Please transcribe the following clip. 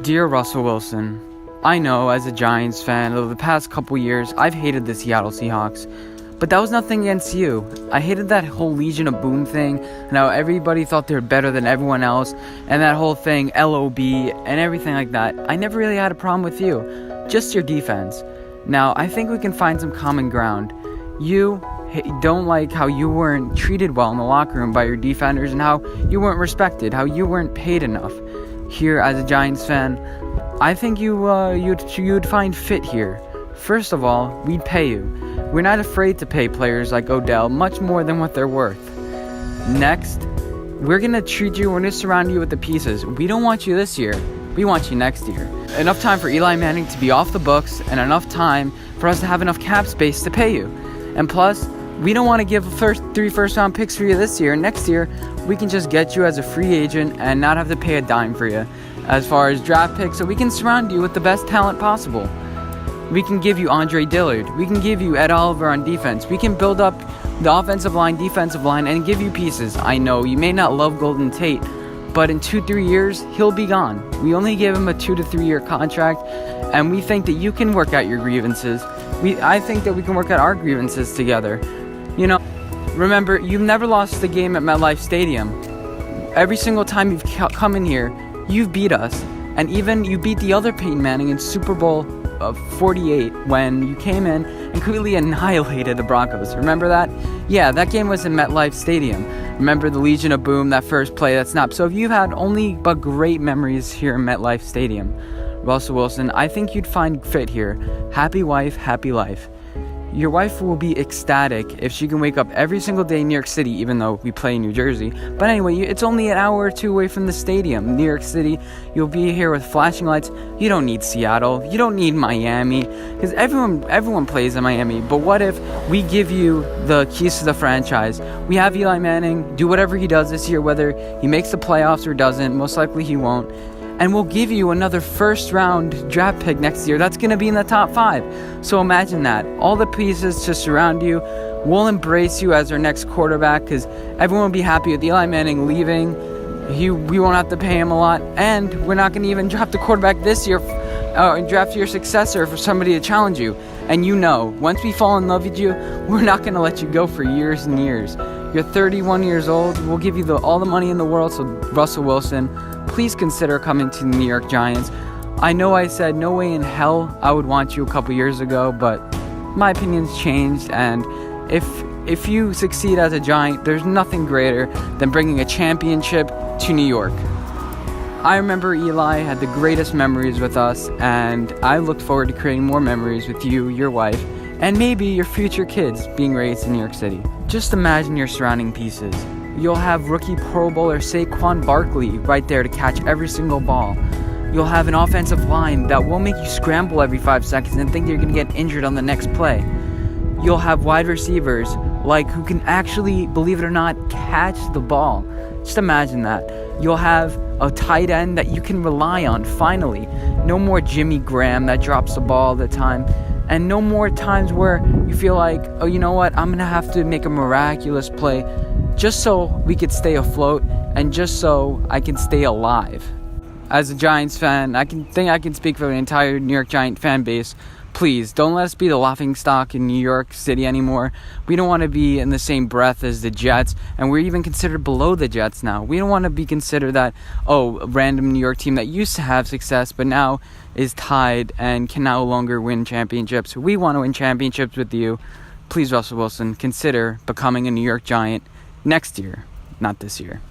Dear Russell Wilson, I know as a Giants fan over the past couple years, I've hated the Seattle Seahawks, but that was nothing against you. I hated that whole Legion of Boom thing, and how everybody thought they were better than everyone else, and that whole thing, LOB, and everything like that. I never really had a problem with you, just your defense. Now, I think we can find some common ground. You don't like how you weren't treated well in the locker room by your defenders, and how you weren't respected, how you weren't paid enough. Here, as a Giants fan, I think you'd find fit here. First of all, we'd pay you. We're not afraid to pay players like Odell much more than what they're worth. Next, we're going to treat you, we're going to surround you with the pieces. We don't want you this year. We want you next year. Enough time for Eli Manning to be off the books, and enough time for us to have enough cap space to pay you. And plus, we don't want to give three first-round picks for you this year. Next year, we can just get you as a free agent and not have to pay a dime for you as far as draft picks, so we can surround you with the best talent possible. We can give you Andre Dillard. We can give you Ed Oliver on defense. We can build up the offensive line, defensive line, and give you pieces. I know you may not love Golden Tate, but in 2-3 years, he'll be gone. We only gave him a 2 to 3 year contract, and we think that you can work out your grievances. I think that we can work out our grievances together. You know, remember, you've never lost the game at MetLife Stadium. Every single time you've come in here, you've beat us. And even you beat the other Peyton Manning in Super Bowl 48 when you came in and completely annihilated the Broncos. Remember that? Yeah, that game was in MetLife Stadium. Remember the Legion of Boom, that first play that snapped. So if you've had only but great memories here in MetLife Stadium, Russell Wilson, I think you'd find fit here. Happy wife, happy life. Your wife will be ecstatic if she can wake up every single day in New York City, even though we play in New Jersey. But anyway, it's only an hour or two away from the stadium. New York City, you'll be here with flashing lights. You don't need Seattle. You don't need Miami, because everyone plays in Miami. But what if we give you the keys to the franchise? We have Eli Manning do whatever he does this year, whether he makes the playoffs or doesn't. Most likely he won't. And we'll give you another first-round draft pick next year. That's going to be in the top 5. So imagine that. All the pieces to surround you. We'll embrace you as our next quarterback, because everyone will be happy with Eli Manning leaving. We won't have to pay him a lot. And we're not going to even draft the quarterback this year and draft your successor for somebody to challenge you. And you know, once we fall in love with you, we're not going to let you go for years and years. You're 31 years old. We'll give you all the money in the world. So Russell Wilson, please consider coming to the New York Giants. I know I said no way in hell I would want you a couple years ago, but my opinion's changed, and if you succeed as a Giant, there's nothing greater than bringing a championship to New York. I remember Eli had the greatest memories with us, and I look forward to creating more memories with you, your wife, and maybe your future kids being raised in New York City. Just imagine your surrounding pieces. You'll have rookie Pro Bowler Saquon Barkley right there to catch every single ball. You'll have an offensive line that will make you scramble every 5 seconds and think you're going to get injured on the next play. You'll have wide receivers who can actually, believe it or not, catch the ball. Just imagine that. You'll have a tight end that you can rely on, finally. No more Jimmy Graham that drops the ball all the time. And no more times where you feel like, oh, you know what, I'm going to have to make a miraculous play just so we could stay afloat and just so I can stay alive. As a Giants fan, I can speak for the entire New York Giant fan base. Please, don't let us be the laughingstock in New York City anymore. We don't want to be in the same breath as the Jets, and we're even considered below the Jets now. We don't want to be considered that, a random New York team that used to have success but now is tied and can no longer win championships. We want to win championships with you. Please, Russell Wilson, consider becoming a New York Giant next year, not this year.